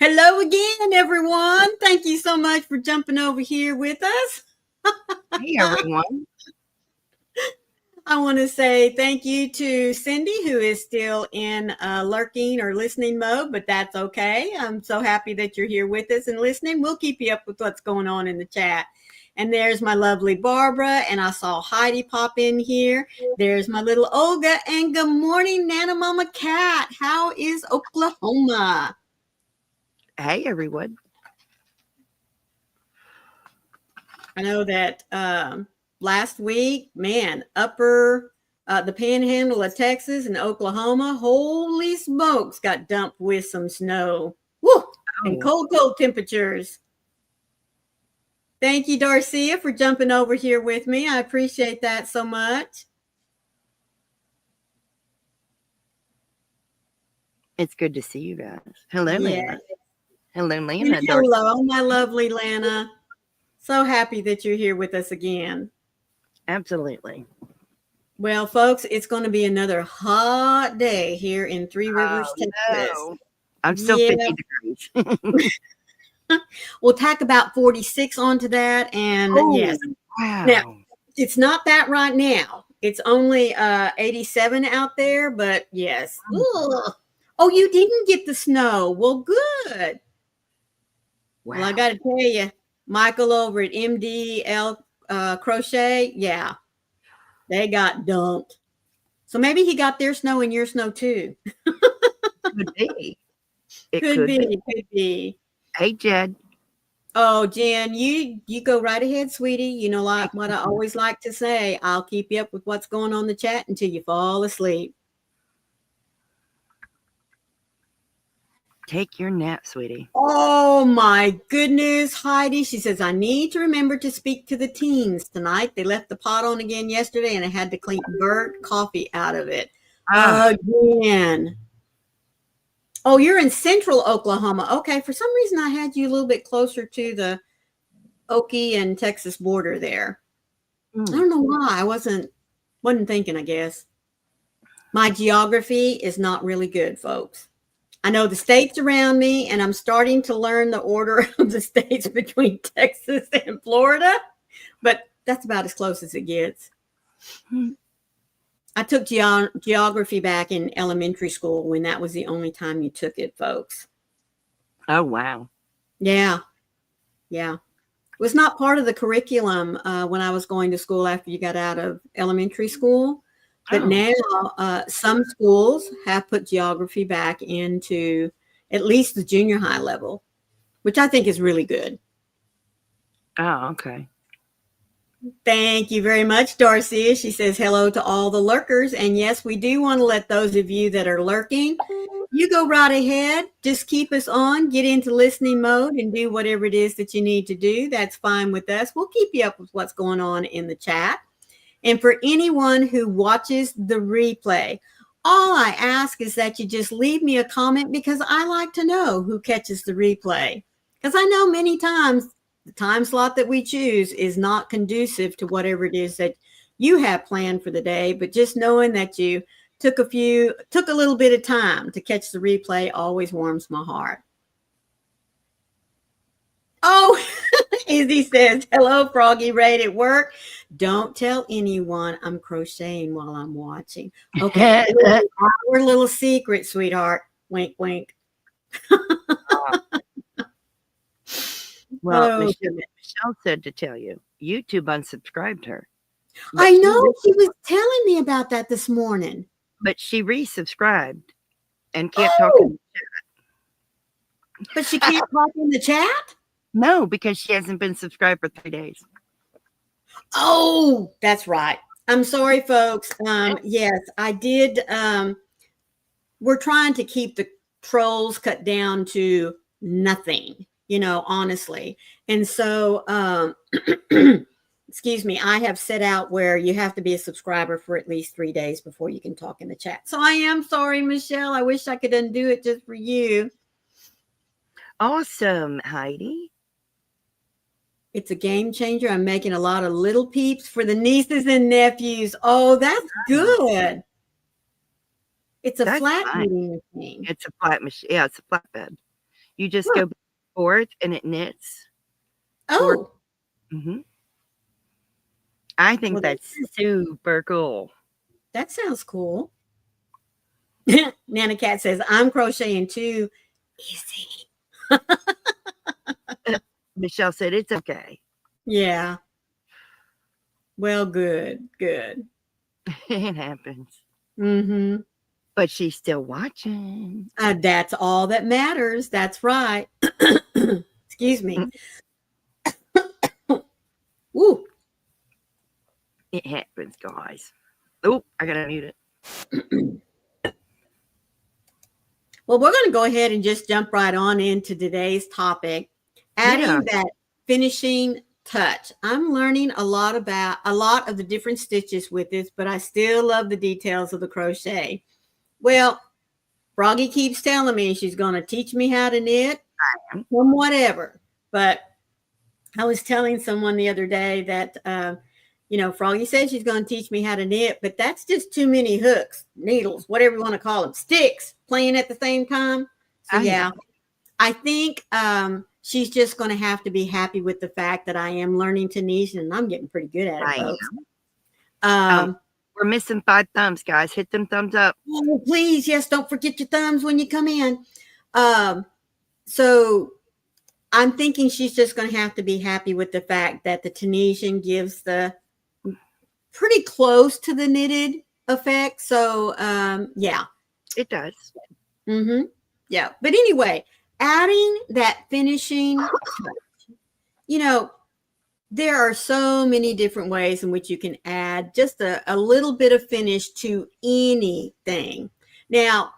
Hello again, everyone. Thank you so much for jumping over here with us. Hey, everyone. I want to say thank you to Cindy, who is still in lurking or listening mode, but that's okay. I'm so happy that you're here with us and listening. We'll keep you up with what's going on in the chat. And there's my lovely Barbara, and I saw Heidi pop in here. There's my little Olga, and good morning, Nana Mama Cat. How is Oklahoma? Hey, everyone. I know that last week, man, the panhandle of Texas and Oklahoma, holy smokes, got dumped with some snow. Woo! And cold temperatures. Thank you, Darcia, for jumping over here with me. I appreciate that so much. It's good to see you guys. Hello, Yeah. Lana. Hello, Lana. Hello, my lovely Lana. So happy that you're here with us again. Absolutely. Well, folks, it's going to be another hot day here in Three Rivers, Texas. No. I'm still 50 degrees. We'll tack about 46 onto that. And yes, wow. Now, it's not that right now. It's only 87 out there, but yes. Ugh. Oh, you didn't get the snow. Well, good. Wow. Well, I got to tell you, Michael over at MDL Crochet, yeah, they got dumped. So maybe he got their snow and your snow too. Could be. It could be. Hey, Jed. Oh, Jen, you go right ahead, sweetie. You know, like what I always like to say, I'll keep you up with what's going on in the chat until you fall asleep. Take your nap, sweetie. Oh, my goodness, Heidi. She says, I need to remember to speak to the teens tonight. They left the pot on again yesterday, and I had to clean burnt coffee out of it. Again. Oh, you're in central Oklahoma. Okay, for some reason, I had you a little bit closer to the Okie and Texas border there. I don't know why. I wasn't thinking, I guess. My geography is not really good, folks. I know the states around me, and I'm starting to learn the order of the states between Texas and Florida, but that's about as close as it gets. I took geography back in elementary school when that was the only time you took it, folks. Oh, wow. Yeah. It was not part of the curriculum when I was going to school after you got out of elementary school. But now some schools have put geography back into at least the junior high level, which I think is really good. Oh, okay. Thank you very much, Darcy. She says hello to all the lurkers. And yes, we do want to let those of you that are lurking, you go right ahead. Just keep us on, get into listening mode and do whatever it is that you need to do. That's fine with us. We'll keep you up with what's going on in the chat. And for anyone who watches the replay, all I ask is that you just leave me a comment because I like to know who catches the replay. Because I know many times the time slot that we choose is not conducive to whatever it is that you have planned for the day. But just knowing that you took a little bit of time to catch the replay always warms my heart. Oh, Izzy says, hello, Froggy Raid at work. Don't tell anyone I'm crocheting while I'm watching. Okay, our little secret, sweetheart. Wink, wink. Well, Michelle said to tell you, YouTube unsubscribed her. I know. She was telling me about that this morning. But she resubscribed and can't talk in the chat. But she can't talk in the chat? No, because she hasn't been subscribed for 3 days. Oh, that's right. I'm sorry, folks. Yes, I did. We're trying to keep the trolls cut down to nothing, honestly. And so, excuse me, I have set out where you have to be a subscriber for at least 3 days before you can talk in the chat. So I am sorry, Michelle. I wish I could undo it just for you. Awesome, Heidi. It's a game changer. I'm making a lot of little peeps for the nieces and nephews. Oh, that's good. It's a flat knitting machine. It's a flat machine. Yeah, it's a flatbed. You just go back and forth and it knits. Oh, Mm-hmm. I think well, that's super cool. that sounds cool. Nana Cat says, I'm crocheting too. Easy. Michelle said it's okay. Yeah. Well, good. Good. It happens. Mm-hmm. But she's still watching. That's all that matters. That's right. Excuse me. Woo. It happens, guys. Oh, I gotta mute it. Well, we're going to go ahead and just jump right on into today's topic, adding that finishing touch. I'm learning a lot of the different stitches with this, but I still love the details of the crochet. Well, Froggy keeps telling me she's going to teach me how to knit from whatever. But I was telling someone the other day that, Froggy says she's going to teach me how to knit, but that's just too many hooks, needles, whatever you want to call them, sticks playing at the same time. So, yeah, I think she's just going to have to be happy with the fact that I am learning to knit, and I'm getting pretty good at it, folks. We're missing 5 thumbs, guys. Hit them thumbs up. Oh, please, yes, don't forget your thumbs when you come in. So I'm thinking she's just going to have to be happy with the fact that the Tunisian gives the pretty close to the knitted effect. So, yeah. It does. Mm-hmm. Yeah. But anyway, adding that finishing touch, there are so many different ways in which you can add just a little bit of finish to anything. Now,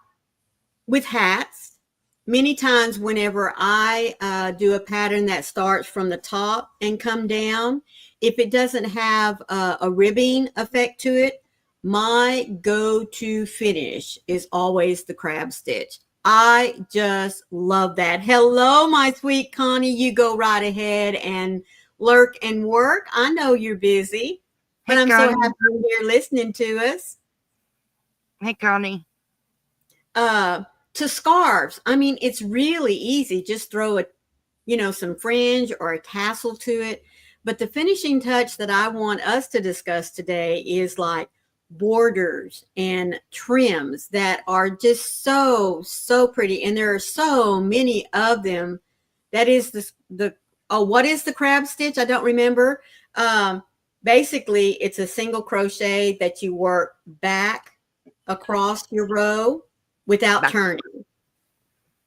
with hats, many times whenever I do a pattern that starts from the top and come down, if it doesn't have a ribbing effect to it, my go-to finish is always the crab stitch. I just love that. Hello, my sweet Connie. You go right ahead and lurk and work. I know you're busy, but I'm so happy you're listening to us. Hey, Connie. To scarves, I mean, it's really easy. Just throw some fringe or a tassel to it. But the finishing touch that I want us to discuss today is like borders and trims that are just so pretty, and there are so many of them. That is what is the crab stitch? I don't remember. Basically, it's a single crochet that you work back across your row without turning.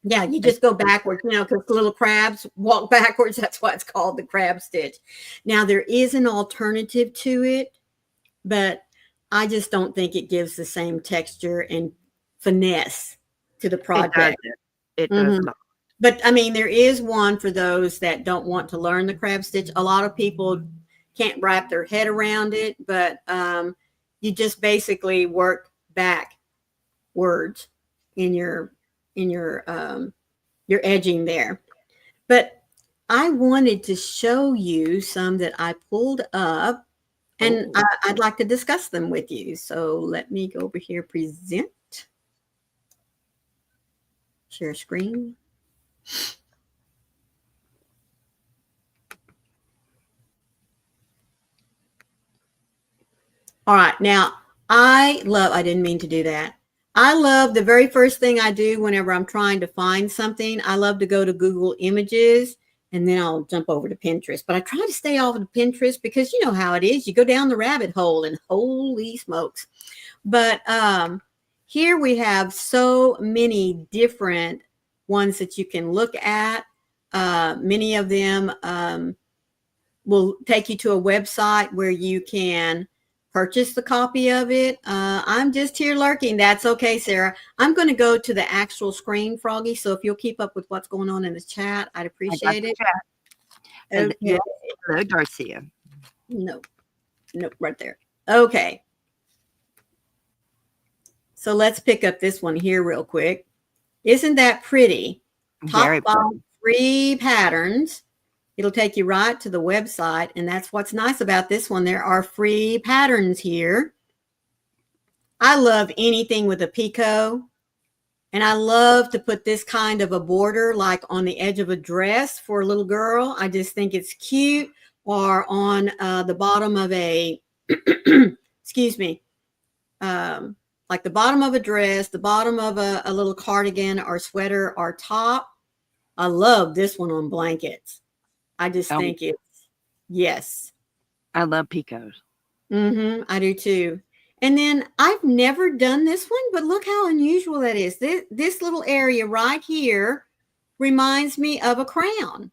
Yeah, you just go backwards, because the little crabs walk backwards. That's why it's called the crab stitch. Now, there is an alternative to it, but I just don't think it gives the same texture and finesse to the project. It does not. But, I mean, there is one for those that don't want to learn the crab stitch. A lot of people can't wrap their head around it, but you just basically work backwards in your edging there. But I wanted to show you some that I pulled up, and I'd like to discuss them with you. So let me go over here, present, share screen. All right. Now, I didn't mean to do that. I love the very first thing I do whenever I'm trying to find something. I love to go to Google Images, and then I'll jump over to Pinterest. But I try to stay off of Pinterest because you know how it is. You go down the rabbit hole and holy smokes. But here we have so many different ones that you can look at. Many of them will take you to a website where you can purchase the copy of it. I'm just here lurking. That's okay, Sarah. I'm going to go to the actual screen, Froggy. So if you'll keep up with what's going on in the chat, I'd appreciate it. Okay. Hello, Darcia. Nope, right there. Okay. So let's pick up this one here real quick. Isn't that pretty? Very Top 5 free patterns. It'll take you right to the website, and that's what's nice about this one. There are free patterns here. I love anything with a picot, And I love to put this kind of a border like on the edge of a dress for a little girl. I just think it's cute. Or on the bottom of a, excuse me, like the bottom of a dress, the bottom of a little cardigan or sweater or top. I love this one on blankets. I just think it's, yes. I love picots. I do too. And then I've never done this one, but look how unusual that is. This little area right here reminds me of a crown.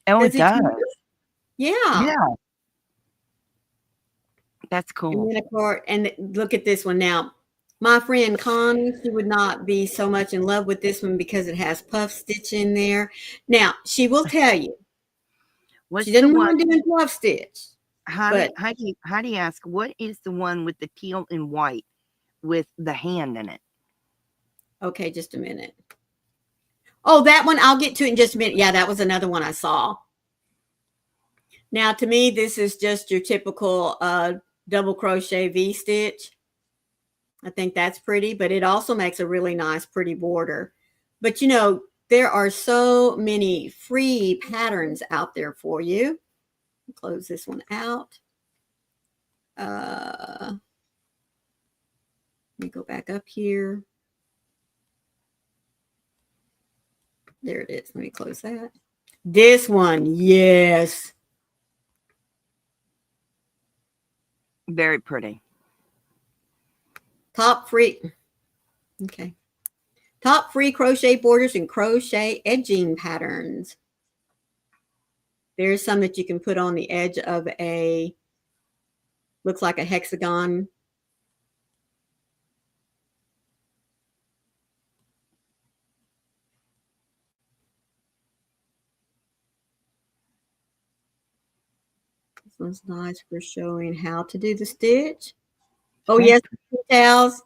Oh, it does. Yeah. Yeah. That's cool. And then, of course, and look at this one now. My friend Connie, she would not be so much in love with this one because it has puff stitch in there. Now, she will tell you. She doesn't want to do puff stitch. How do you ask, what is the one with the teal and white with the hand in it? Okay, just a minute. Oh, that one, I'll get to it in just a minute. Yeah, that was another one I saw. Now, to me, this is just your typical double crochet V-stitch. I think that's pretty, but it also makes a really nice, pretty border. But, you know, there are so many free patterns out there for you. Close this one out. Let me go back up here. There it is. Let me close that. This one, yes. Very pretty. Top free. Okay. Top free crochet borders and crochet edging patterns. There's some that you can put on the edge of a, looks like a hexagon. This one's nice for showing how to do the stitch. Oh, yes, details.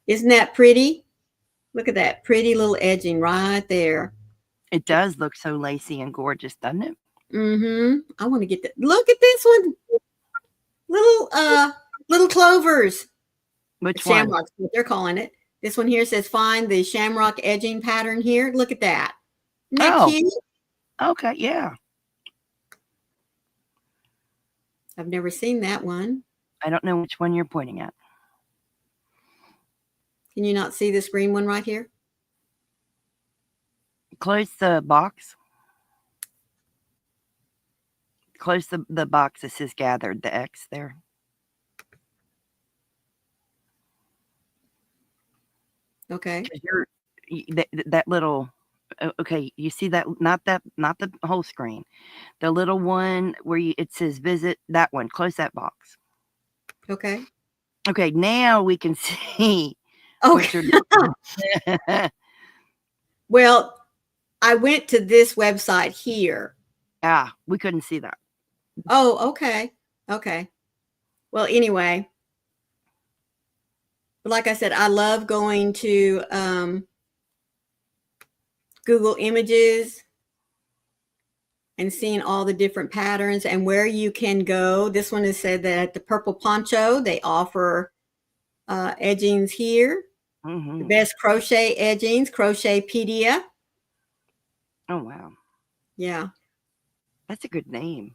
Isn't that pretty? Look at that pretty little edging right there. It does look so lacy and gorgeous, doesn't it? I want to get that. Look at this one. Little clovers. Which Shamrocks, what they're calling it. This one here says find the shamrock edging pattern here. Look at that. Isn't that cute? Okay, yeah. I've never seen that one. I don't know which one you're pointing at. Can you not see this green one right here? Close the box. Close the box that says gathered, the X there. Okay. That little, okay, you see that, not the whole screen. The little one where it says visit, that one, close that box. Okay. Okay, now we can see. Okay. Well, I went to this website here. Ah, we couldn't see that. Oh, okay. Okay. Well, anyway, like I said, I love going to Google Images and seeing all the different patterns and where you can go. This one has said that at the Purple Poncho, they offer edgings here. The best crochet edgings, Crochetpedia. Oh, wow. Yeah. That's a good name.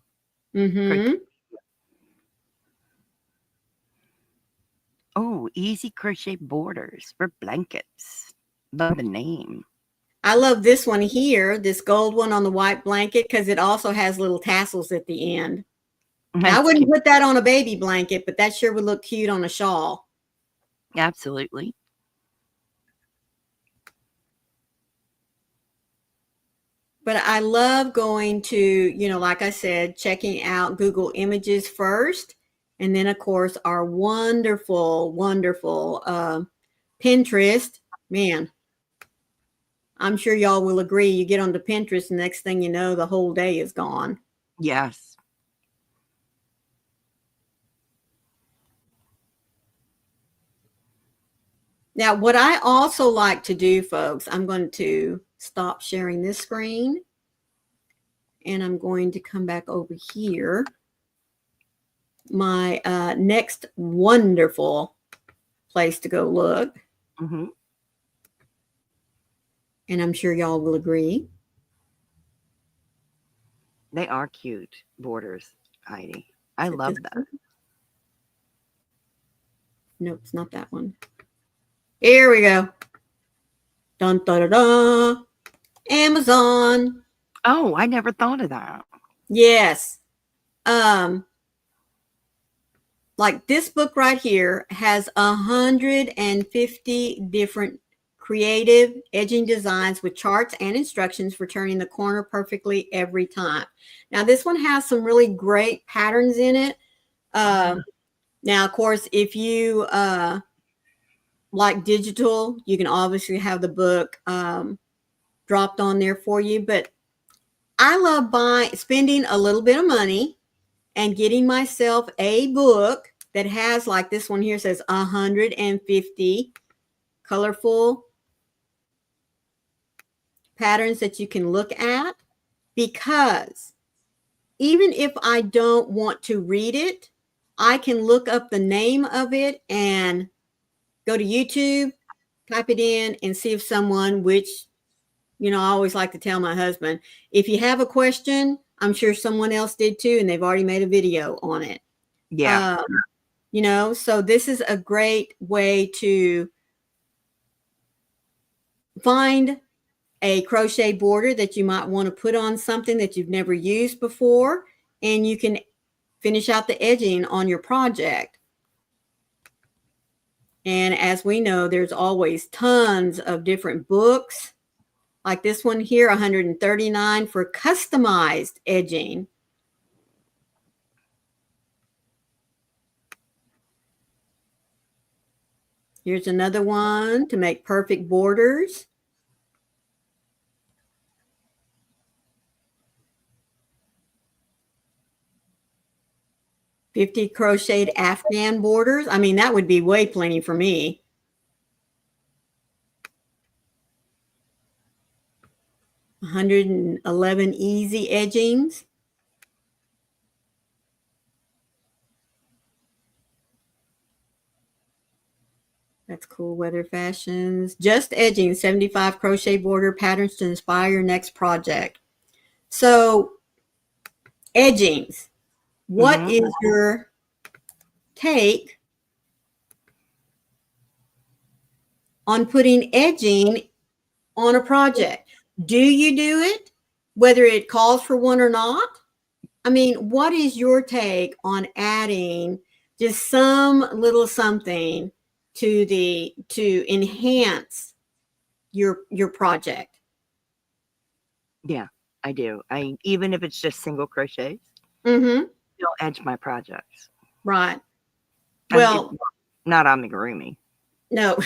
Oh, easy crochet borders for blankets. Love the name. I love this one here, this gold one on the white blanket, because it also has little tassels at the end. Now, I wouldn't put that on a baby blanket, but that sure would look cute on a shawl. Absolutely. But I love going to, you know, like I said, checking out Google Images first. And then, of course, our wonderful, wonderful Pinterest. Man, I'm sure y'all will agree. You get onto Pinterest, and next thing you know, the whole day is gone. Yes. Now, what I also like to do, folks, I'm going to stop sharing this screen. And I'm going to come back over here. My next wonderful place to go look. Mm-hmm. And I'm sure y'all will agree. They are cute borders, Heidi. I Is it love this that. one? No, it's not that one. Here we go. Dun da da da. Amazon. Oh, I never thought of that. Yes. Um, like this book right here has 150 different creative edging designs with charts and instructions for turning the corner perfectly every time. Now this one has some really great patterns in it. Now, of course, if you like digital, you can obviously have the book dropped on there for you. But I love spending a little bit of money and getting myself a book that has, like this one here says 150 colorful patterns that you can look at, because even if I don't want to read it, I can look up the name of it and go to YouTube, type it in, and see if someone, which, you know, I always like to tell my husband, if you have a question, I'm sure someone else did too, and they've already made a video on it. Yeah. You know, so this is a great way to find a crochet border that you might want to put on something that you've never used before, and you can finish out the edging on your project. And as we know, there's always tons of different books, like this one here, 139 for customized edging. Here's another one to make perfect borders. "50 crocheted Afghan borders." I mean, that would be way plenty for me. 111 easy edgings. That's cool. Weather fashions. Just edging, 75 crochet border patterns to inspire your next project. So, edgings. What is your take on putting edging on a project? Do you do it, whether it calls for one or not? I mean, what is your take on adding just some little something to enhance your project? Yeah, I do. I even if it's just single crochets, Mm-hmm. still edge my projects. Right. It's Well, not amigurumi. no.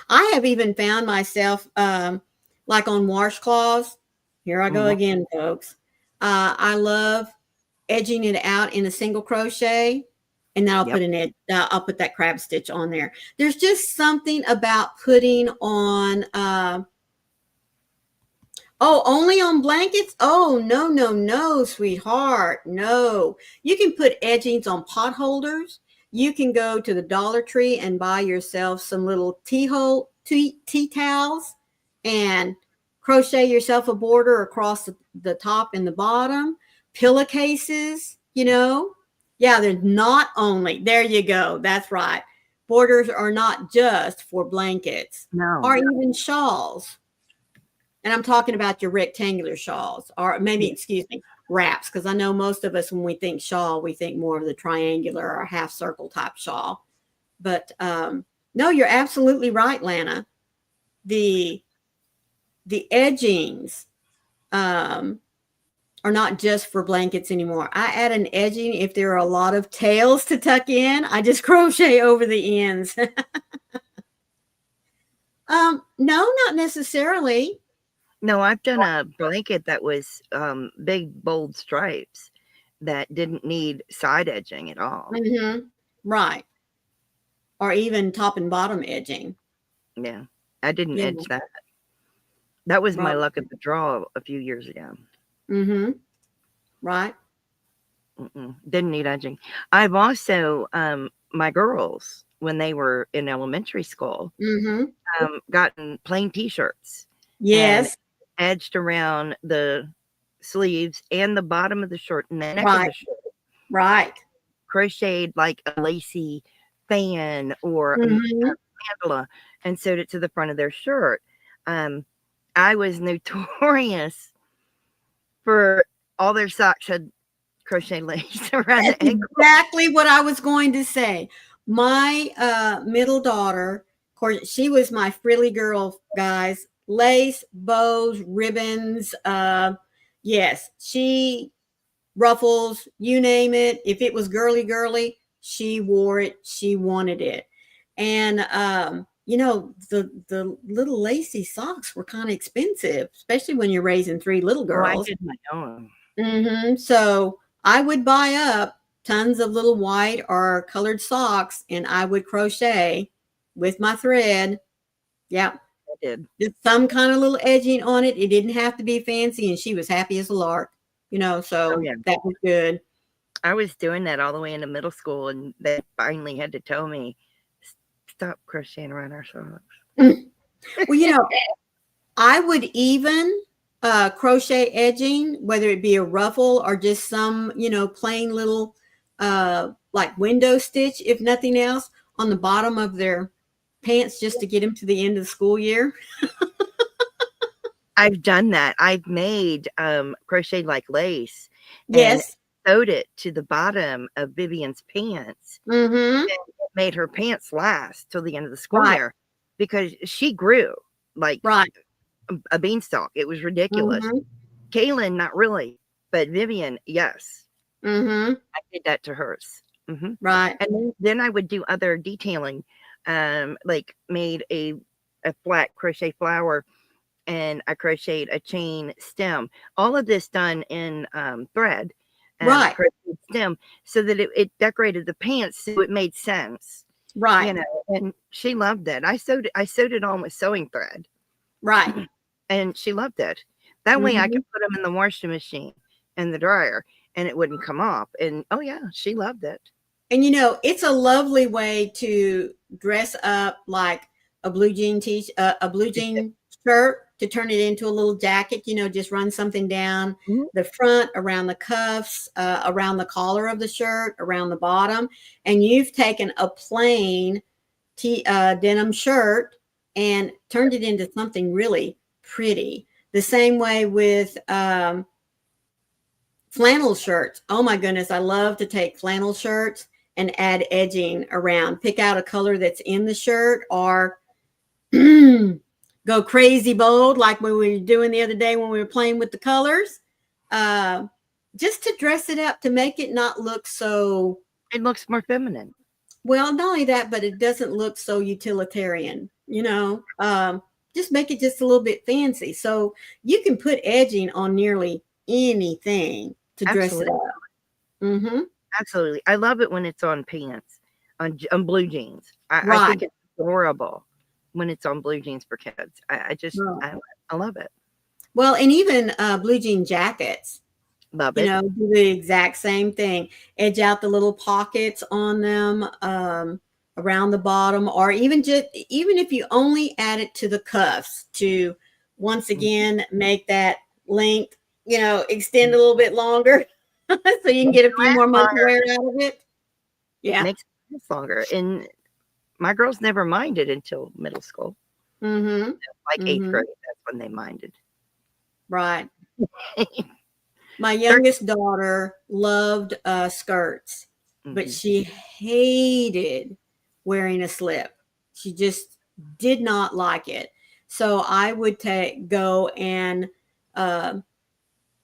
I have even found myself like on washcloths. Here I go Mm-hmm. again, folks. I love edging it out in a single crochet, and then Yep. I'll put that crab stitch on there. There's just something about putting on oh, only on blankets? Oh, no, no, no, sweetheart. No. You can put edgings on pot holders. You can go to the Dollar Tree and buy yourself some little tea towels and crochet yourself a border across the top and the bottom. Pillowcases, you know. Yeah, they're not only, there you go. That's right. Borders are not just for blankets or No. even shawls. And I'm talking about your rectangular shawls, or maybe, Yeah. excuse me, wraps, because I know most of us, when we think shawl, we think more of the triangular or half circle type shawl. But no, you're absolutely right, Lana. The edgings are not just for blankets anymore. I add an edging if there are a lot of tails to tuck in. I just crochet over the ends. No, not necessarily. No, I've done a blanket that was big bold stripes that didn't need side edging at all. Mm-hmm. Right. Or even top and bottom edging. Yeah. I didn't Yeah. edge that. That was my Right. luck of the draw a few years ago. Mm-hmm. Right. Didn't need edging. I've also my girls when they were in elementary school, Mhm. gotten plain t-shirts and Yes. edged around the sleeves and the bottom of the shirt and the neck of Right. the shirt, Right. crocheted like a lacy fan or a Mhm. mandala and sewed it to the front of their shirt. I was notorious for all their socks had crochet lace around That's the ankle. exactly what I was going to say. My middle daughter, of course, she was my frilly girl, guys. Lace, bows, ribbons. Yes, she ruffles, you name it. If it was girly, girly, she wore it. She wanted it. And the little lacy socks were kind of expensive, especially when you're raising 3 little Oh, I girls. did my own. So I would buy up tons of little white or colored socks and I would crochet with my thread. Yeah. I did. Just some kind of little edging on it. It didn't have to be fancy. And she was happy as a lark, Oh, so yeah. that was good. I was doing that all the way into middle school, and they finally had to tell me, stop crocheting around our socks. Well, I would even crochet edging, whether it be a ruffle or just some, plain little like window stitch, if nothing else, on the bottom of their pants just to get them to the end of the school year. I've done that. I've made crochet like lace and Yes. sewed it to the bottom of Vivian's pants. Mm-hmm. And it made her pants last till the end of the school Right. year because she grew like Right. a beanstalk. It was ridiculous. Mm-hmm. Kaylin, not really, but Vivian, yes. Mm-hmm. I did that to hers. Right. And then I would do other detailing, like made a flat crochet flower and I crocheted a chain stem. All of this done in thread, Right. crocheted stem, so that it decorated the pants, so it made sense, Right. And she loved it. I sewed it on with sewing thread, Right. and she loved it. That way, I Mm-hmm. could put them in the washing machine and the dryer, and it wouldn't come off. And oh yeah, she loved it. And it's a lovely way to dress up like a blue jean a blue jean shirt to turn it into a little jacket. Just run something down Mhm. the front, around the cuffs, around the collar of the shirt, around the bottom, and you've taken a plain denim shirt and turned it into something really pretty. The same way with flannel shirts. Oh my goodness, I love to take flannel shirts and add edging around. Pick out a color that's in the shirt or go crazy bold like we were doing the other day when we were playing with the colors. Just to dress it up to make it not look so, It looks more feminine. well, not only that, but it doesn't look so utilitarian, just make it just a little bit fancy. So you can put edging on nearly anything to dress it Absolutely, up. Mm-hmm. absolutely. I love it when it's on pants, on blue jeans. I Right. think it's adorable when it's on blue jeans for kids. I just Right. I love it. Well, and even blue jean jackets, Love it. do the exact same thing. Edge out the little pockets on them around the bottom, or even if you only add it to the cuffs to once Mhm. again make that length, extend a little bit longer, so you can get a few more months Longer. wear out of it. Yeah. Makes it last longer. And my girls never minded until middle school, Mm-hmm. like eighth Mm-hmm. grade. That's when they minded. Right. My They're- youngest daughter loved skirts, but Mhm. she hated wearing a slip. She just did not like it. So I would go and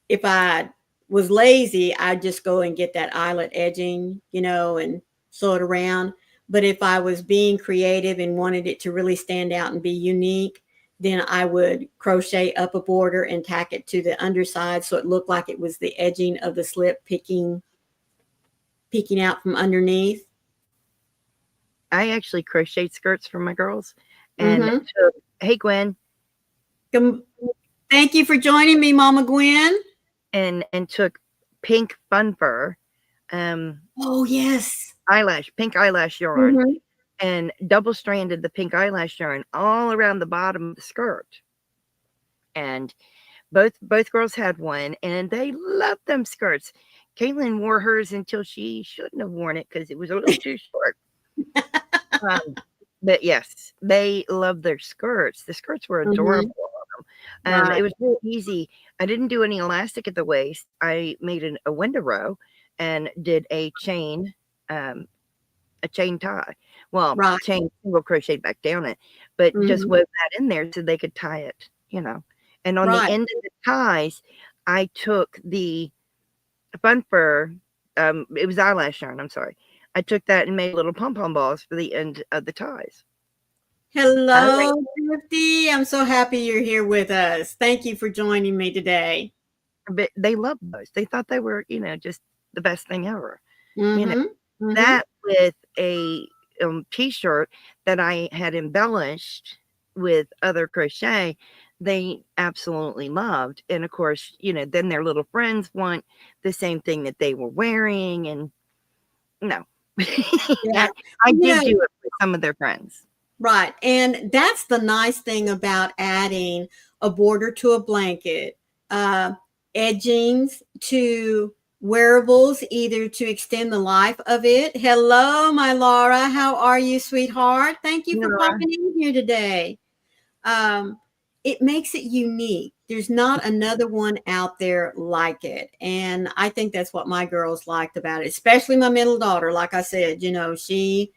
if I was lazy, I'd just go and get that eyelet edging, and sew it around. But if I was being creative and wanted it to really stand out and be unique, then I would crochet up a border and tack it to the underside so it looked like it was the edging of the slip peeking out from underneath. I actually crocheted skirts for my girls, and Mm-hmm. took, hey Gwen, Thank you for joining me, Mama Gwen. and took pink fun fur, Oh, yes. pink eyelash yarn, Mm-hmm. and double stranded the pink eyelash yarn all around the bottom of the skirt. And both girls had one, and they loved them skirts. Caitlin wore hers until she shouldn't have worn it because it was a little too short. Um, but yes, they loved their skirts. The skirts were adorable on them. Right. It was really easy. I didn't do any elastic at the waist. I made a window row and did um, a chain tie. Well, Right. chain single crochet back down it, but just Mhm. wove that in there so they could tie it, you know. And on the Right. end of the ties, I took the fun fur, it was eyelash yarn, I'm sorry. I took that and made little pom-pom balls for the end of the ties. I think, Hello, Thrifty. I'm so happy you're here with us. Thank you for joining me today. but they loved those. They thought they were, just the best thing ever. You know, Mhm. Mhm. that with a t-shirt that I had embellished with other crochet, they absolutely loved. And of course, then their little friends want the same thing that they were wearing. And no, Yeah. I, I You did know, do it for some of their friends. right. And that's the nice thing about adding a border to a blanket, uh, edgings to wearables, either to extend the life of it. Hello, my Laura. How are you, sweetheart? Thank you for Nora, popping in here today. um, it makes it unique. There's not another one out there like it. And I think that's what my girls liked about it, especially my middle daughter. Like I said, she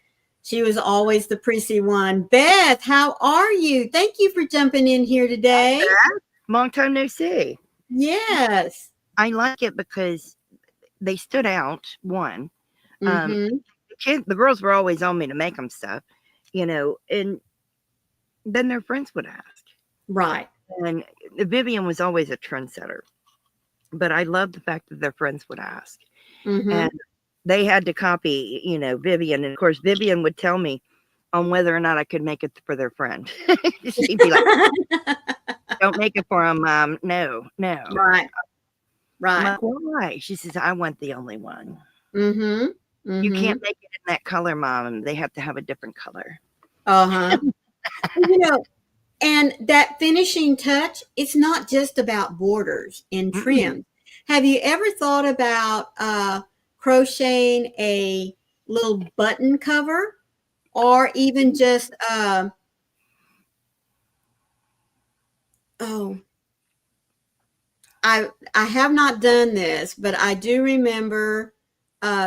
was always the prissy one. Beth, how are you? Thank you for jumping in here today. long time no see. Yes. I like it because they stood out. One, um, Mm-hmm. the girls were always on me to make them stuff, and then their friends would ask. Right. And Vivian was always a trendsetter, but I loved the fact that their friends would ask. Mm-hmm. And they had to copy, Vivian. And of course, Vivian would tell me on whether or not I could make it for their friend. She'd be like, don't make it for them, Mom. No, no. Right. I'm Right. like, why? She says, I want the only one. Mm-hmm. You Mm-hmm. can't make it in that color, Mom. They have to have a different color. Uh-huh. You know, And that finishing touch, it's not just about borders and Mm-mm. trim. Have you ever thought about crocheting a little button cover, or even just oh, I have not done this, but I do remember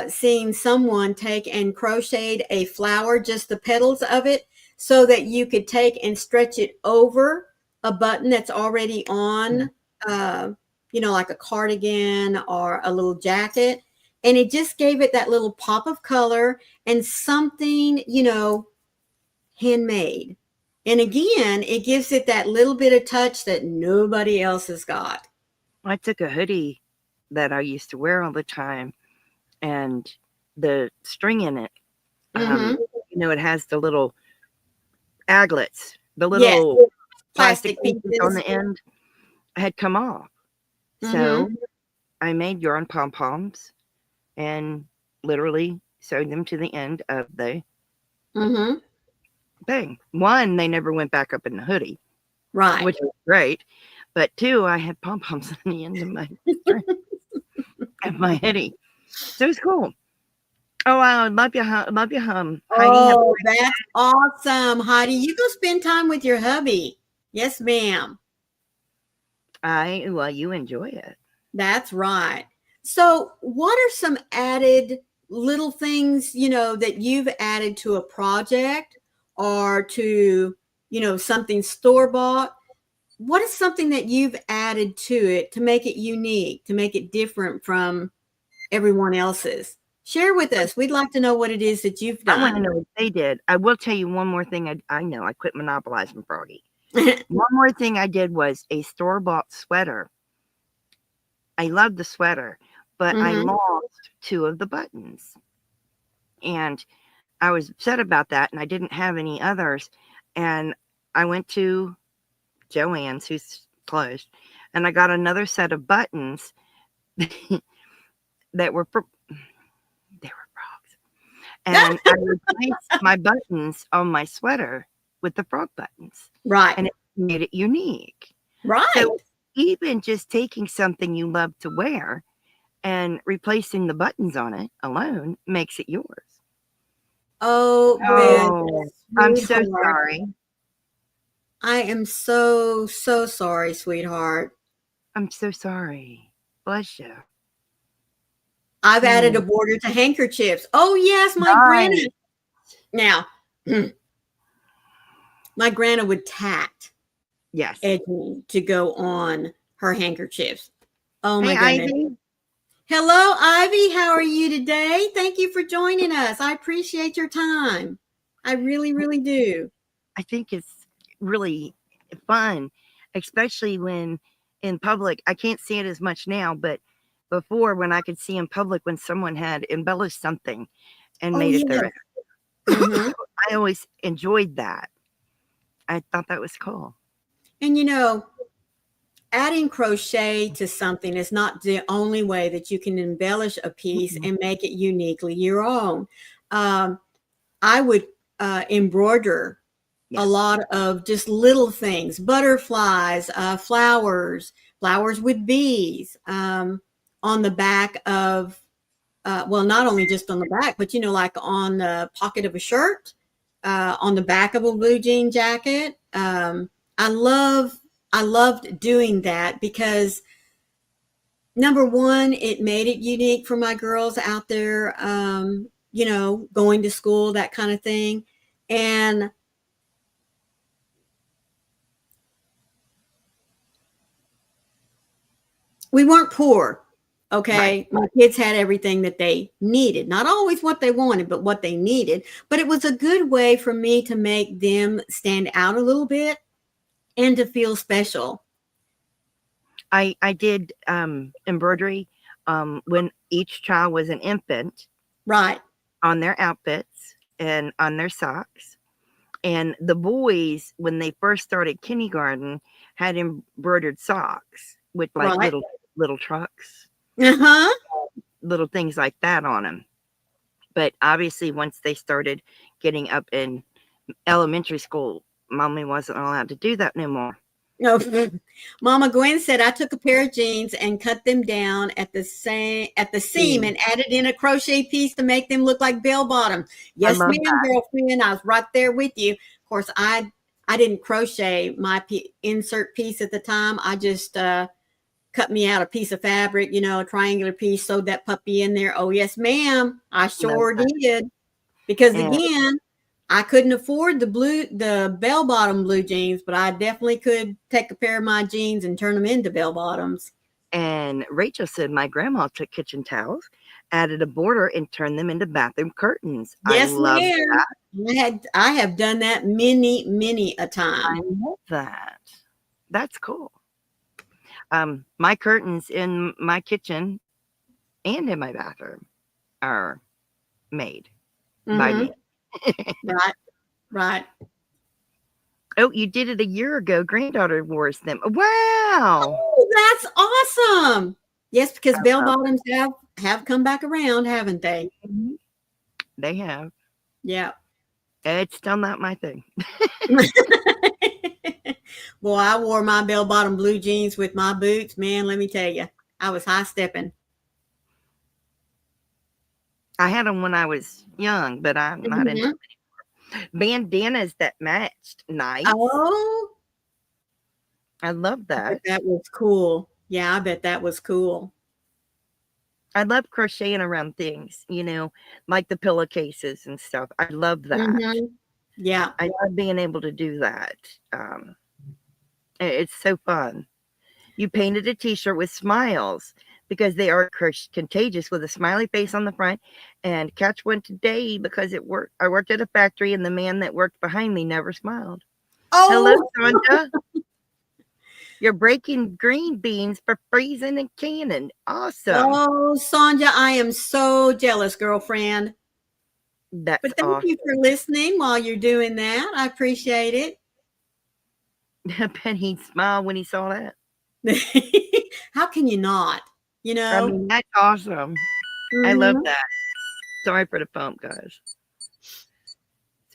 seeing someone take and crocheted a flower, just the petals of it, so that you could take and stretch it over a button that's already on, uh, like a cardigan or a little jacket. And it just gave it that little pop of color and something, handmade. And again, it gives it that little bit of touch that nobody else has got. I took a hoodie that I used to wear all the time and the string in it, um, Mm-hmm. it has the little aglets, the Yes, little plastic plastic pieces on pieces. the end had come off. So Mm-hmm. I made yarn pom poms and literally sewed them to the end of the Mm-hmm. thing. One, they never went back up in the hoodie, Right. which was great. But two, I had pom poms on the end of my string of my hoodie. So it was cool. Oh, wow. Love you, love you, Heidi. Have a Oh, great that's awesome, Heidi. You go spend time with your hubby. Yes, ma'am. well, you enjoy it. That's right. So, what are some added little things, that you've added to a project or to, something store bought? What is something that you've added to it to make it unique, to make it different from everyone else's? Share with us. We'd like to know what it is that you've I want to done. know what they did. I will tell you one more thing. I know I quit monopolizing Froggy. One more thing I did was a store bought sweater. I loved the sweater, but I Mm-hmm. lost two of the buttons. And I was upset about that. And I didn't have any others. And I went to Joann's, who's closed, and I got another set of buttons that were they were frogs. and I replaced my buttons on my sweater with the frog buttons, Right. and it made it unique. Right. So even just taking something you love to wear and replacing the buttons on it alone makes it yours. Oh, Oh, I'm so sweetheart. sorry. I am so, so sorry, sweetheart. I'm so sorry. Bless you. I've added a border to handkerchiefs. Oh, yes, my grandma. Nice. Now, my grandma would tack Yes. edging to go on her handkerchiefs. Oh, Hey, my goodness. Ivy. Hello, Ivy. How are you today? Thank you for joining us. I appreciate your time. I really, really do. I think it's really fun, especially when in public. I can't see it as much now, but before when I could see in public when someone had embellished something and Oh, made it yeah. their Mhm. I always enjoyed that. I thought that was cool. And adding crochet to something is not the only way that you can embellish a piece and make it uniquely your own. I would embroider a lot of just little things, butterflies, flowers with bees on the back of, well, not only just on the back, but like on the pocket of a shirt, on the back of a blue jean jacket. I loved doing that because number one, it made it unique for my girls out there, going to school, that kind of thing. And we weren't poor. Okay. Right. My kids had everything that they needed, not always what they wanted, but what they needed. But it was a good way for me to make them stand out a little bit and to feel special. I did embroidery when each child was an infant. Right. On their outfits and on their socks. And the boys, when they first started kindergarten, had embroidered socks with like Right. little trucks, Uh-huh. little things like that on them. But obviously, once they started getting up in elementary school, mommy wasn't allowed to do that no more. No, Mama Gwen said I took a pair of jeans and cut them down at the seam and added in a crochet piece to make them look like bell bottom. Yes, love ma'am, girlfriend. I was right there with you. Of course, I didn't crochet my insert piece at the time. I just cut me out a piece of fabric, a triangular piece, sewed that puppy in there. Oh, yes, ma'am. I sure did. Because again, I couldn't afford the bell bottom blue jeans, but I definitely could take a pair of my jeans and turn them into bell bottoms. And Rachel said my grandma took kitchen towels, added a border, and turned them into bathroom curtains. Yes, I love ma'am. that. I have done that many, many a time. I love that. That's cool. My curtains in my kitchen and in my bathroom are made by me. Right, right. Oh, you did it a year ago. Granddaughter wore them. Wow. Oh, that's awesome. Yes, because bell bottoms have come back around, haven't they? They have. Yeah. It's still not my thing. Boy, I wore my bell bottom blue jeans with my boots. Man, let me tell you, I was high stepping. I had them when I was young, but I'm not into them anymore. Bandanas that matched. Nice. Oh, I love that. That was cool. Yeah, I bet that was cool. I love crocheting around things, like the pillowcases and stuff. I love that. Yeah. I love being able to do that. It's so fun. You painted a t-shirt with smiles because they are contagious, with a smiley face on the front, and catch one today because I worked at a factory and the man that worked behind me never smiled. Oh, hello, Sonja. You're breaking green beans for freezing and canning. Awesome. Oh, Sonja, I am so jealous, girlfriend. That's But thank you for listening while you're doing that. I appreciate it. I bet he smiled when he saw that. How can you not? I mean, that's awesome. I love that. Sorry for the phone, guys.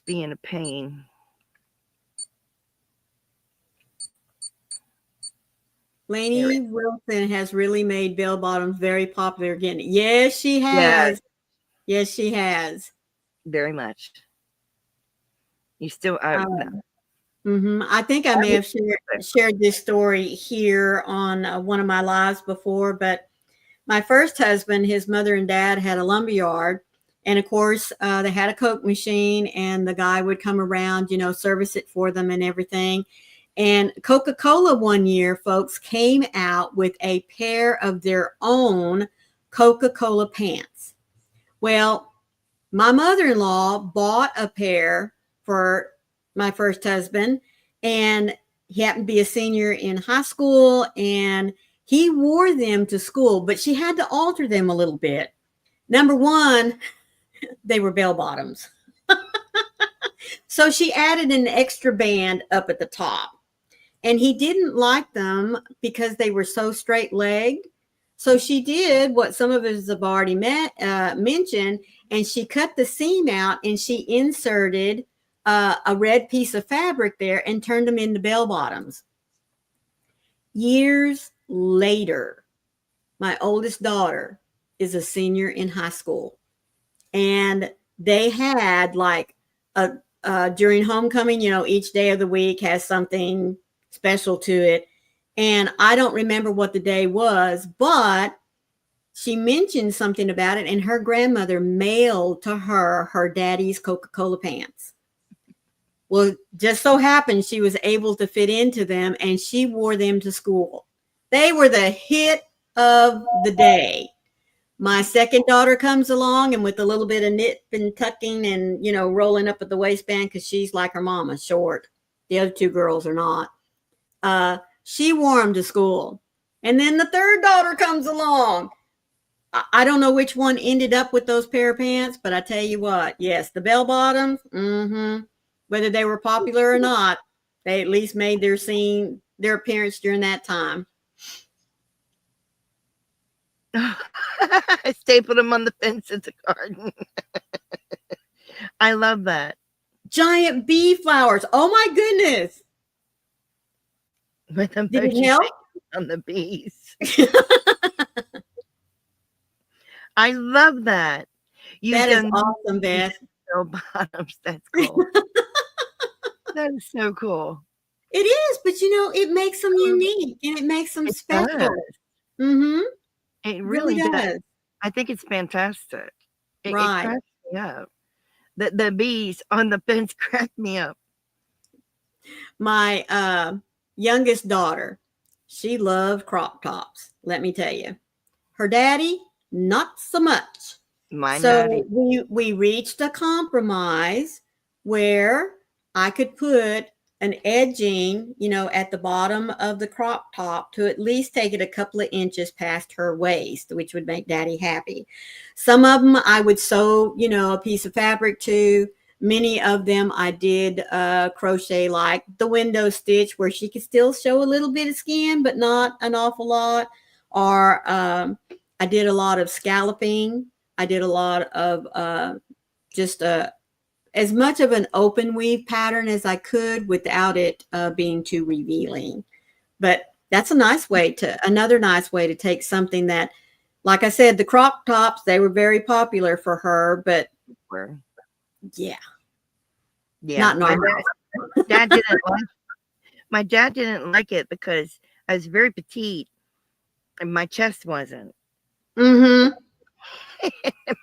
being a pain. Lainey Wilson has really made bell bottoms very popular again. Yes, she Yeah, has. Yes, she has. very much. You still, I think I may have shared this story here on one of my lives before, but my first husband, his mother and dad had a lumberyard. And of course, they had a Coke machine, and the guy would come around, service it for them and everything. And Coca-Cola one year, folks, came out with a pair of their own Coca-Cola pants. Well, my mother-in-law bought a pair for my first husband, and he happened to be a senior in high school, and he wore them to school, but she had to alter them a little bit. Number one, they were bell bottoms. So she added an extra band up at the top. And he didn't like them because they were so straight legged. So she did what some of us have already mentioned, and she cut the seam out and she inserted a red piece of fabric there and turned them into bell bottoms. Years later, my oldest daughter is a senior in high school, and they had like during homecoming, each day of the week has something special to it. And I don't remember what the day was, but she mentioned something about it, and her grandmother mailed to her daddy's Coca-Cola pants. Well, just so happened she was able to fit into them, and she wore them to school. They were the hit of the day. My second daughter comes along, and with a little bit of knit and tucking and, rolling up at the waistband, because she's like her mama, short. The other two girls are not. She wore them to school. And then the third daughter comes along. I don't know which one ended up with those pair of pants, but I tell you what, yes, the bell bottoms, whether they were popular or not, they at least made their appearance during that time. I stapled them on the fence at the garden. I love that. Giant bee flowers. Oh my goodness. With Did it help? On the bees. I love that. That is awesome, Beth. Bell bottoms. That's cool. That is so cool. It is, but it makes them unique and it makes them special. It really does. I think it's fantastic. It cracks me up. The bees on the fence crack me up. My youngest daughter, she loved crop tops. Let me tell you, her daddy, not so much. So we reached a compromise where I could put an edging, at the bottom of the crop top to at least take it a couple of inches past her waist, which would make daddy happy. Some of them I would sew, a piece of fabric to. Many of them I did crochet, like the window stitch, where she could still show a little bit of skin, but not an awful lot. Or I did a lot of scalloping. I did a lot of just as much of an open weave pattern as I could without it being too revealing. But that's another nice way to take something that, like I said, the crop tops, they were very popular for her, but yeah. Not normal. My dad didn't like it because I was very petite and my chest wasn't. And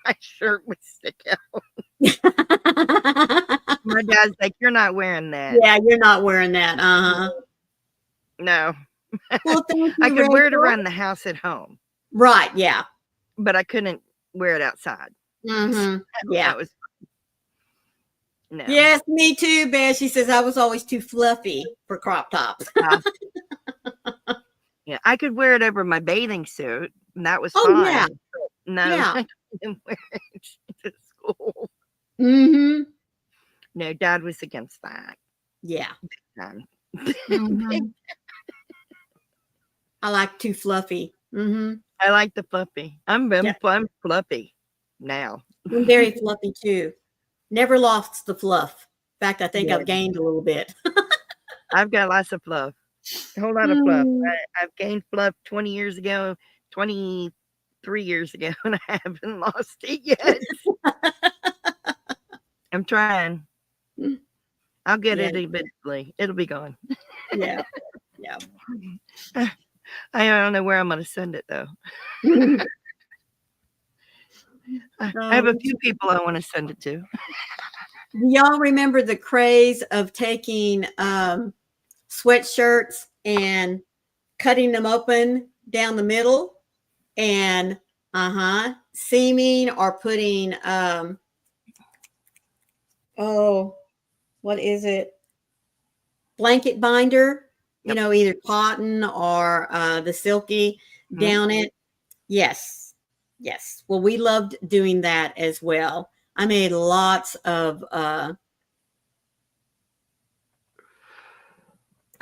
my shirt would stick out. My dad's like, "You're not wearing that." Yeah, you're not wearing that. No. Well, thank you, I could wear it around the house at home. Right, yeah. But I couldn't wear it outside. Yeah. That was no. Yes, me too, Beth. She says I was always too fluffy for crop tops. Yeah, I could wear it over my bathing suit, and that was fine. Yeah. No, I didn't wear it to school. No, Dad was against that. Yeah. I like too fluffy. I like the fluffy. I'm fluffy now. I'm very fluffy too. Never lost the fluff. fact, I think Yeah. I've gained a little bit. I've got lots of fluff. A whole lot of fluff. I've gained fluff 20 years ago, 23 years ago, and I haven't lost it yet. I'm trying. I'll get Yeah, it eventually. It'll be gone. yeah, yeah. I don't know where I'm going to send it, though. I have a few people I want to send it to. Do y'all remember the craze of taking sweatshirts and cutting them open down the middle and seaming or putting what is it? Blanket binder, Yep. either cotton or the silky down it. Yes. Yes. Well, we loved doing that as well. I made lots of I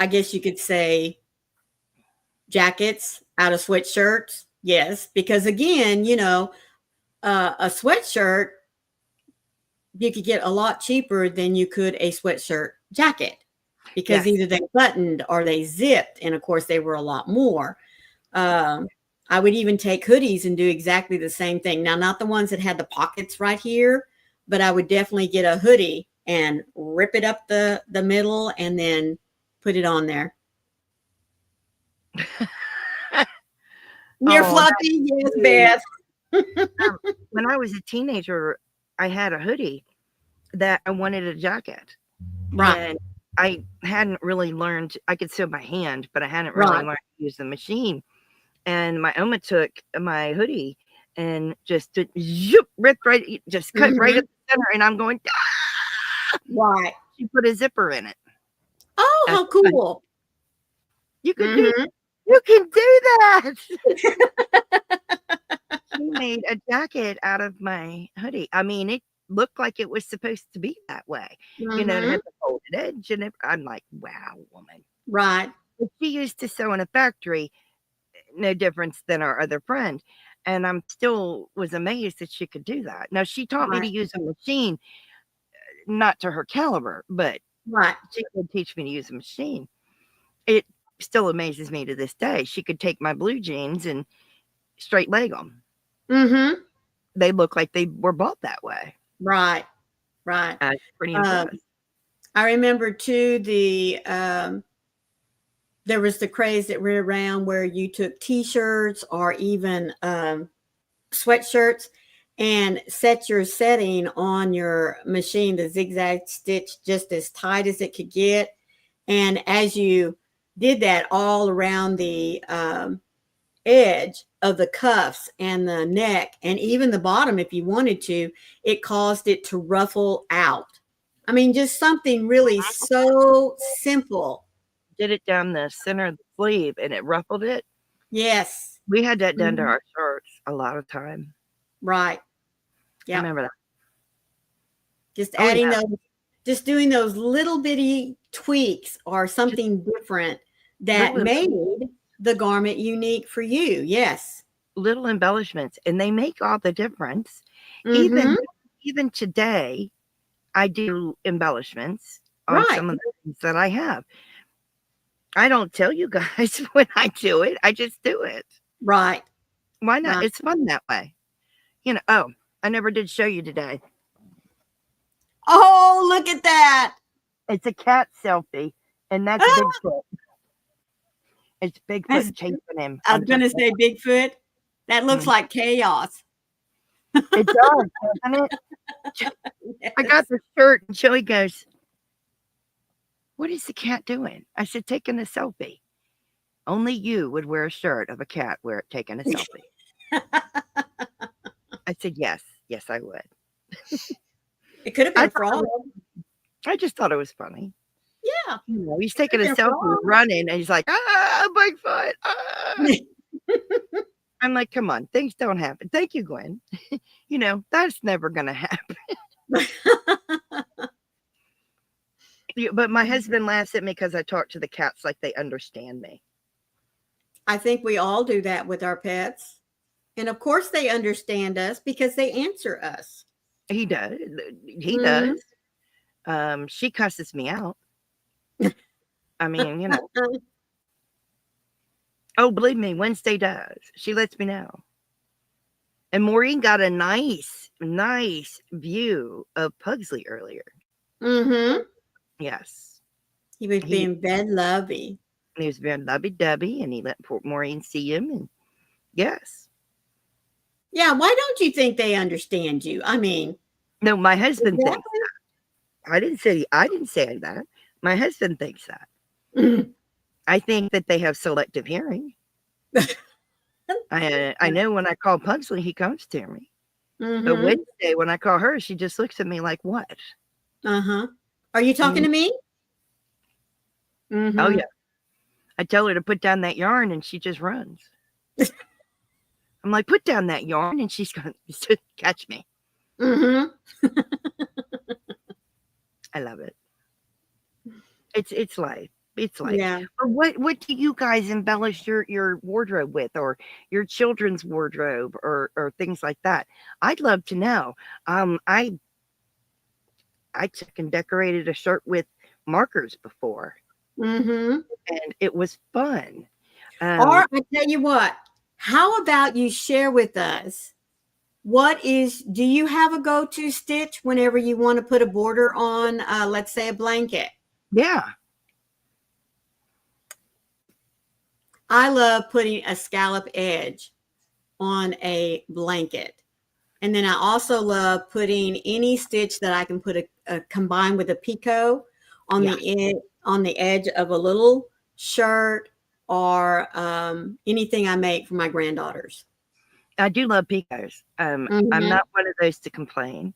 guess you could say jackets out of sweatshirts. Yes, because again, a sweatshirt you could get a lot cheaper than you could a sweatshirt jacket because Yes. either they buttoned or they zipped, and of course they were a lot more. I would even take hoodies and do exactly the same thing. Now, not the ones that had the pockets right here, but I would definitely get a hoodie and rip it up the middle and then put it on there. You're fluffy, yes, Beth. When I was a teenager, I had a hoodie that I wanted a jacket. Right. And I hadn't really learned, I could sew by hand, but I hadn't really learned to use the machine. And my Oma took my hoodie and just ripped right, just cut right at the center. And I'm going, ah! Right. She put a zipper in it. Oh, how cool. You can do you can do that. She made a jacket out of my hoodie. I mean, it looked like it was supposed to be that way. It had the folded edge and I'm like, wow, woman. Right. But she used to sew in a factory, no difference than our other friend. And I'm still was amazed that she could do that. Now she taught me to use a machine, not to her caliber, but she could teach me to use a machine. It still amazes me to this day. She could take my blue jeans and straight leg them. They look like they were bought that way. Right. Pretty impressed. I remember too there was the craze that ran around where you took t-shirts or even sweatshirts and set your setting on your machine, the zigzag stitch just as tight as it could get. And as you did that all around the edge of the cuffs and the neck and even the bottom, if you wanted to, it caused it to ruffle out. I mean, just something really so simple. Did it down the center of the sleeve and it ruffled it. Yes. We had that done to our shirts a lot of time. Right. Yeah. I remember that. Just adding those, just doing those little bitty tweaks or something different that made the garment unique for you. Yes. Little embellishments, and they make all the difference. Even today, I do embellishments on some of the things that I have. I don't tell you guys when I do it. I just do it. Right. Why not? Right. It's fun that way. Oh, I never did show you today. Oh, look at that. It's a cat selfie, and that's Bigfoot. It's Bigfoot chasing him. I was going to say Bigfoot. That looks like chaos. It does, doesn't it? Yes. I got the shirt, and Joey goes, "What is the cat doing?" I said, "Taking a selfie." Only you would wear a shirt of a cat taking a selfie. I said, yes, I would. It could have been a frog. I just thought it was funny. Yeah. He's taking a selfie running, and he's like, Bigfoot. I'm like, come on, things don't happen. Thank you, Gwen. That's never going to happen. But my husband laughs at me because I talk to the cats like they understand me. I think we all do that with our pets. And of course they understand us because they answer us. He does. He does. She cusses me out. I mean, you know. Oh, believe me, Wednesday does. She lets me know. And Maureen got a nice view of Pugsley earlier. Mm-hmm. Yes. He was being very lovey. He was very lovey-dovey, and he let Maureen see him. And yes. Yeah, why don't you think they understand you? I mean, No, my husband exactly. thinks that. I didn't say that. My husband thinks that. I think that they have selective hearing. I know when I call Pugsley, he comes to me. But Wednesday, when I call her, she just looks at me like, what? Uh-huh. Are you talking to me? Oh, yeah. I tell her to put down that yarn, and she just runs. I'm like, put down that yarn, and she's going to catch me. I love it. It's life. It's life. Yeah. But what do you guys embellish your wardrobe with, or your children's wardrobe, or things like that? I'd love to know. I took and decorated a shirt with markers before, and it was fun. Or I tell you what, how about you share with us, do you have a go-to stitch whenever you want to put a border on, let's say, a blanket? Yeah. I love putting a scallop edge on a blanket. And then I also love putting any stitch that I can put combine with a picot on the edge of a little shirt, or anything I make for my granddaughters. I do love picots. I'm not one of those to complain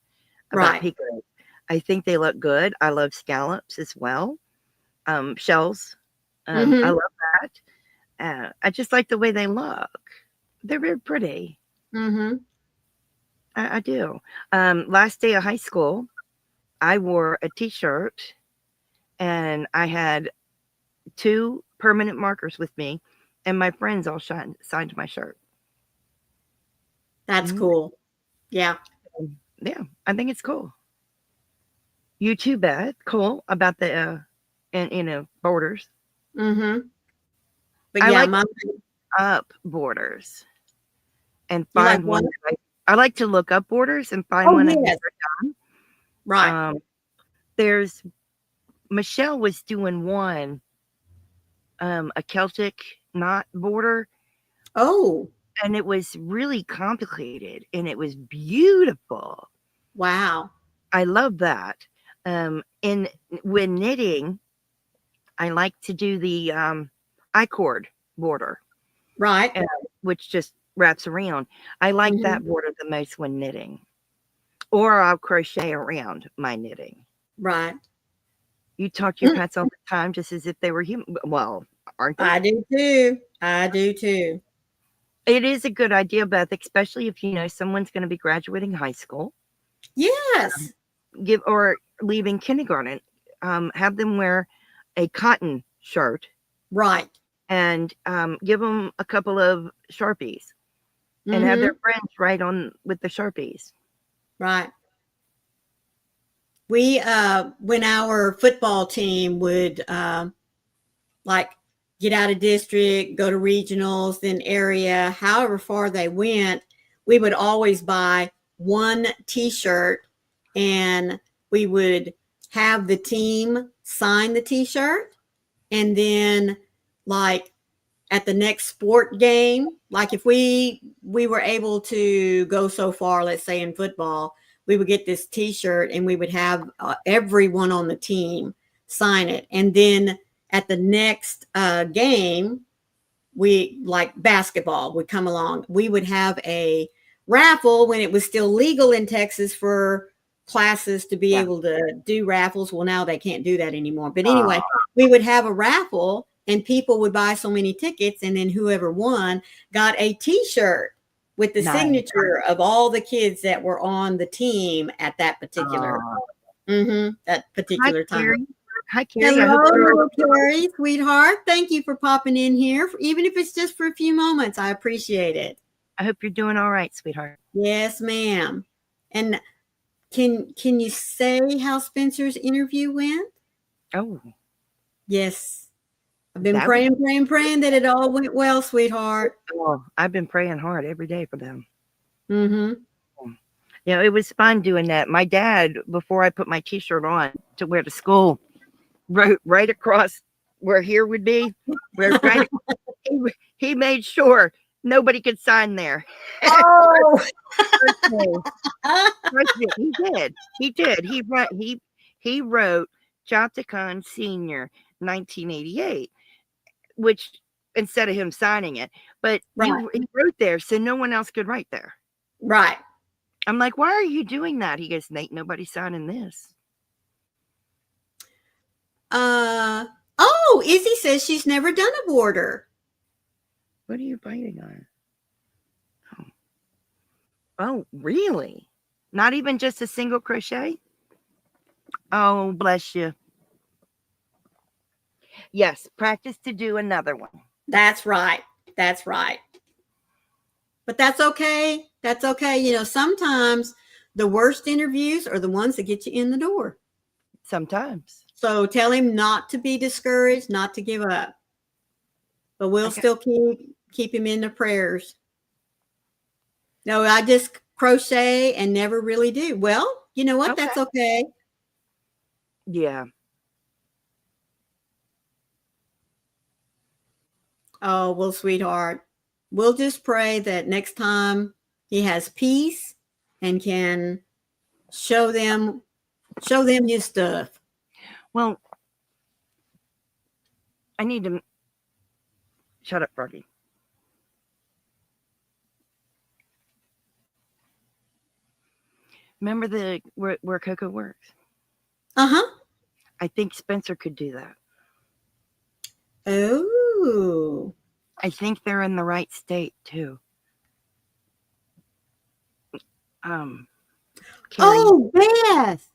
about picots. I think they look good. I love scallops as well. Shells. I love that. I just like the way they look. They're very pretty. I do. Last day of high school, I wore a t-shirt, and I had 2 permanent markers with me, and my friends all signed my shirt. That's cool. Yeah. Yeah, I think it's cool. You too, Beth. Cool about the borders. But I yeah, like up borders and find one. I like to look up borders and find one I've never done. Right. There's Michelle was doing one, a Celtic knot border. Oh. And it was really complicated, and it was beautiful. Wow. I love that. When knitting, I like to do the I-cord border. Right. Which just wraps around. I like that border the most when knitting. Or I'll crochet around my knitting. Right. You talk to your pets all the time just as if they were human. Well, aren't they? I do too. I do too. It is a good idea, Beth, especially if you know someone's going to be graduating high school. Yes. Or leaving kindergarten. Have them wear a cotton shirt. Right. And give them a couple of Sharpies. And have their friends write on with the Sharpies. Right. We, when our football team would like get out of district, go to regionals, then area, however far they went, we would always buy one t-shirt, and we would have the team sign the t-shirt. And then like at the next sport game, like if we were able to go so far, let's say in football, we would get this t-shirt, and we would have everyone on the team sign it. And then at the next game, we like basketball would come along. We would have a raffle when it was still legal in Texas for classes to be able to do raffles. Well, now they can't do that anymore. But anyway, we would have a raffle, and people would buy so many tickets, and then whoever won got a t-shirt with the signature of all the kids that were on the team at that particular time. Hi, Carrie. Hello, Carrie, sweetheart. Thank you for popping in here, even if it's just for a few moments. I appreciate it. I hope you're doing all right, sweetheart. Yes, ma'am. And Can you say how Spencer's interview went? Oh, Yes. I've been that was, praying that it all went well, sweetheart. oh, I've been praying hard every day for them. Mm-hmm. You know, it was fun doing that. My dad, before I put my t-shirt on to wear to school, wrote right across where here would be, where right he made sure nobody could sign there. Oh. Trust me. Trust me, he did. He did. He wrote Chapticon Senior 1988, which instead of him signing it, but Right. he wrote there so no one else could write there. Right. I'm like, why are you doing that? He goes, Nate, nobody's signing this. Oh, Izzy says she's never done a border. What are you biting on? Oh, really? Not even just a single crochet? Oh, bless you. Yes, practice to do another one. That's right. That's right. But that's okay. That's okay. You know, sometimes the worst interviews are the ones that get you in the door. Sometimes. So tell him not to be discouraged, not to give up. But we'll Okay. still keep him in the prayers. No, I just crochet and never really do. Well, you know what? Okay. That's okay. Yeah. Oh, well, sweetheart, we'll just pray that next time he has peace and can show them his stuff. Well, I need to shut up, Froggy. Remember the where Coco works? Uh-huh. I think Spencer could do that. Oh. I think they're in the right state too. Carrie. Oh, Beth.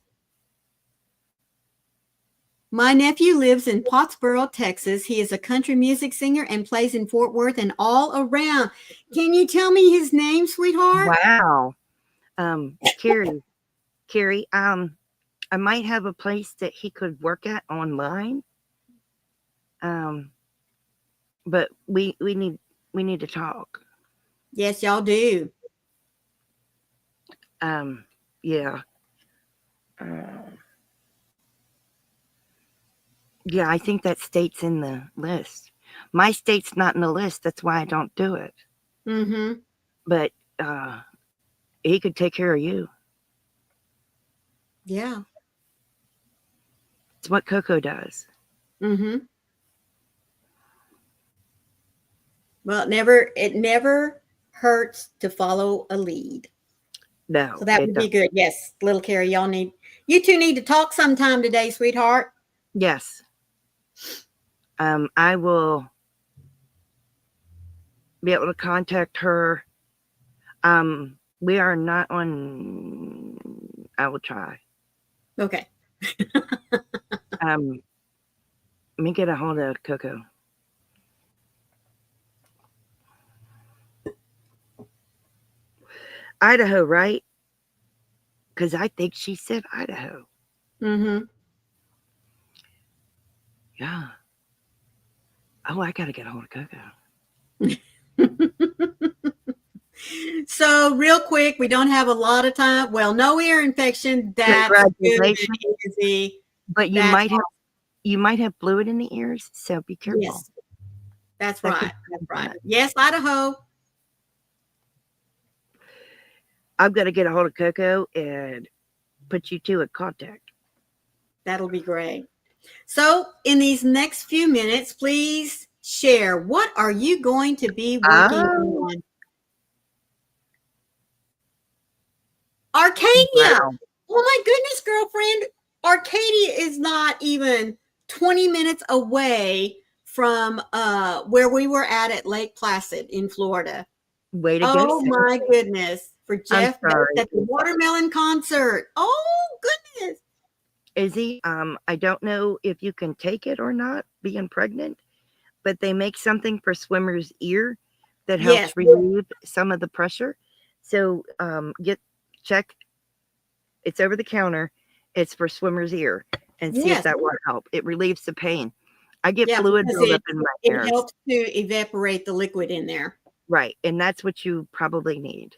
My nephew lives in Pottsboro, Texas. He is a country music singer and plays in Fort Worth and all around. Can you tell me his name, sweetheart? Wow. Carrie, I might have a place that he could work at online. But we need to talk. Yes, y'all do. Yeah. Yeah, I think that state's in the list. My state's not in the list. That's why I don't do it. Mm-hmm. But he could take care of you. Yeah. It's what Coco does. Mm-hmm. Well, it never hurts to follow a lead. No. So that would be good. Yes, little Carrie, you two need to talk sometime today, sweetheart. Yes. I will be able to contact her. We are not on. I will try. Okay. Let me get a hold of Coco. Idaho, right? Because I think she said Idaho. Mm-hmm. Yeah. Oh, I got to get a hold of Coco. So real quick, we don't have a lot of time. Well, no ear infection. That's good, Izzy. But you might have fluid in the ears, so be careful. Yes, that's right. That's right. Yes, Idaho. I've got to get a hold of Coco and put you two in contact. That'll be great. So in these next few minutes, please share, what are you going to be working on? Arcadia. Wow. Oh my goodness, girlfriend. Arcadia is not even 20 minutes away from where we were at Lake Placid in Florida. Way to go. Oh my goodness. For Jeff at the watermelon concert. Oh goodness. Izzy, I don't know if you can take it or not, being pregnant, but they make something for swimmer's ear that helps relieve some of the pressure. So check It's over the counter. It's for swimmer's ear, and see if Yes. that will help. It relieves the pain. I get Yeah, fluid because buildup in my it ears. helps to evaporate the liquid in there. Right, and that's what you probably need.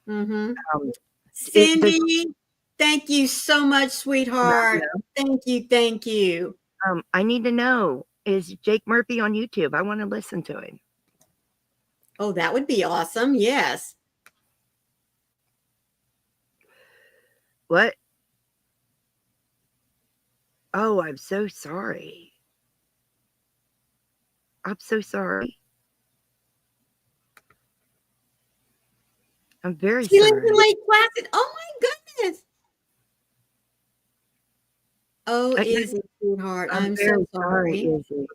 Mm-hmm. It does. Cindy, thank you so much, sweetheart. Thank you. Thank you. I need to know, is Jake Murphy on YouTube? I want to listen to him. Oh, that would be awesome. Yes. What? Oh, I'm so sorry. I'm so sorry. I'm very She lives sorry. in Lake Placid. Oh my goodness. Oh, Izzy, sweetheart, I'm I'm so very sorry, sorry. Izzy.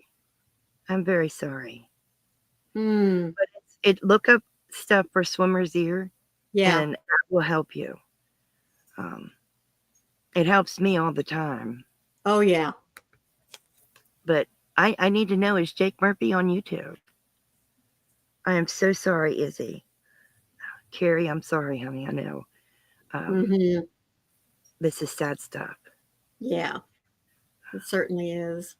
I'm very sorry. Hmm. But look up stuff for swimmer's ear, Yeah. and that will help you. It helps me all the time. Oh, yeah. But I need to know, is Jake Murphy on YouTube? I am so sorry, Izzy. Carrie, I'm sorry, honey. I know. Mm-hmm. This is sad stuff. Yeah, it certainly is.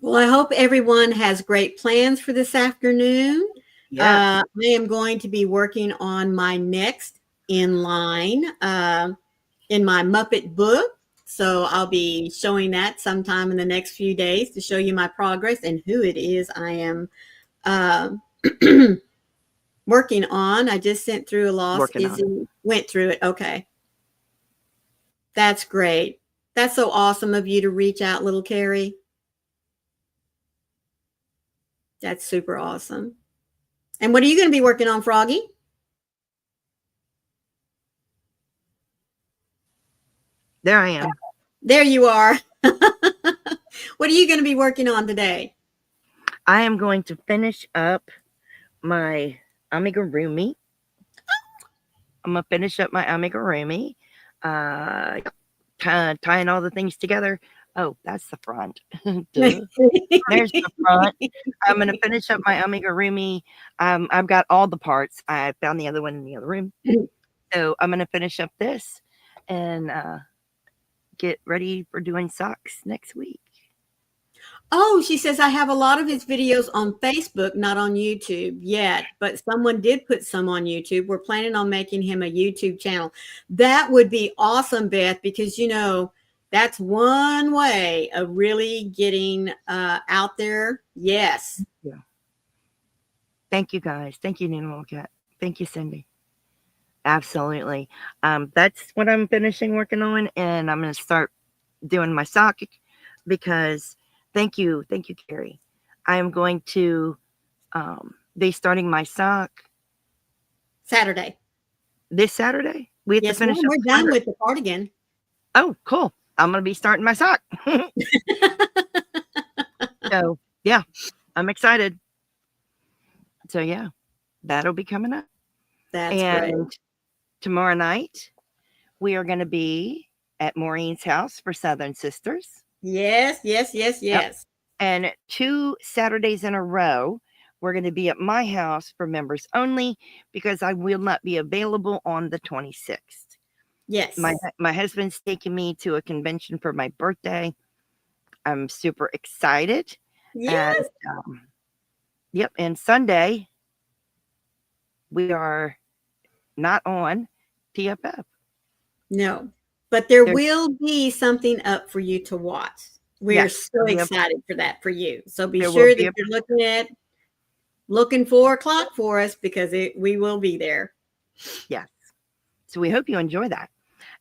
Well, I hope everyone has great plans for this afternoon. Yes. I am going to be working on my next inline in my Muppet book. So I'll be showing that sometime in the next few days to show you my progress and who it is I am uh, working on. I just sent through a loss. Working on it. Went through it. Okay. That's great. That's so awesome of you to reach out, little Carrie. That's super awesome. And what are you going to be working on, Froggy? There I am. There you are. What are you going to be working on today? I am going to finish up my amigurumi. I'm going to finish up my amigurumi. Tying all the things together. Oh, that's the front. There's the front. I'm going to finish up my amigurumi. I've got all the parts. I found the other one in the other room. So I'm going to finish up this and get ready for doing socks next week. Oh, she says, I have a lot of his videos on Facebook, not on YouTube yet, but someone did put some on YouTube. We're planning on making him a YouTube channel. That would be awesome, Beth, because, you know, that's one way of really getting out there. Yes. Yeah. Thank you, guys. Thank you, Nina Cat. Thank you, Cindy. Absolutely. That's what I'm finishing working on, and I'm going to start doing my sock because thank you, Carrie. I am going to be starting my sock Saturday. This Saturday. We have to finish up. We're done with the cardigan. Oh, cool. I'm going to be starting my sock. So, yeah, I'm excited. So, yeah, that'll be coming up. That's great. Tomorrow night, we are going to be at Maureen's house for Southern Sisters. Yes. Yep. And 2 Saturdays in a row, we're going to be at my house for members only because I will not be available on the 26th. Yes. My husband's taking me to a convention for my birthday. I'm super excited. Yes. And, yep. And Sunday, we are not on TFF. No, but there will be something up for you to watch. We're so excited for that for you. So be sure that you're looking for a clock for us because we will be there. Yes. So we hope you enjoy that.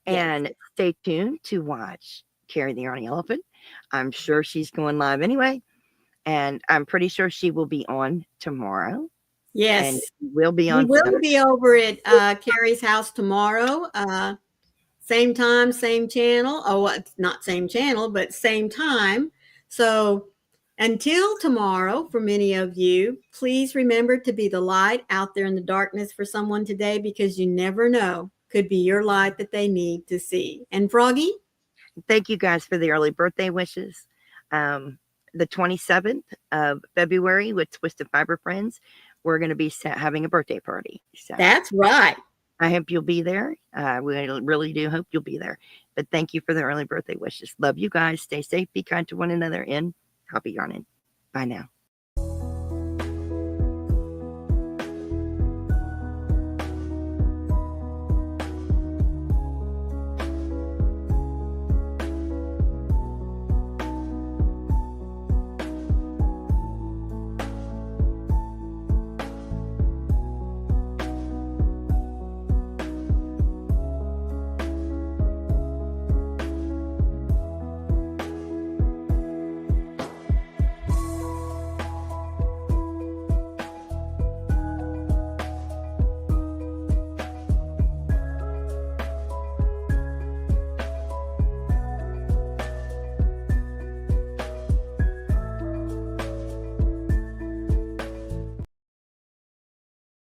Yes. And stay tuned to watch Carrie the Yarny Elephant. I'm sure she's going live anyway. And I'm pretty sure she will be on tomorrow. Yes. And we'll be on. We will be over at Carrie's house tomorrow. Same time, same channel. Oh, not same channel, but same time. So until tomorrow, for many of you, please remember to be the light out there in the darkness for someone today, because you never know, could be your light that they need to see. And Froggy? Thank you guys for the early birthday wishes. The 27th of February with Twisted Fiber Friends, we're going to be having a birthday party. So. That's right. I hope you'll be there. We really do hope you'll be there. But thank you for the early birthday wishes. Love you guys. Stay safe. Be kind to one another. And happy yarning. Bye now.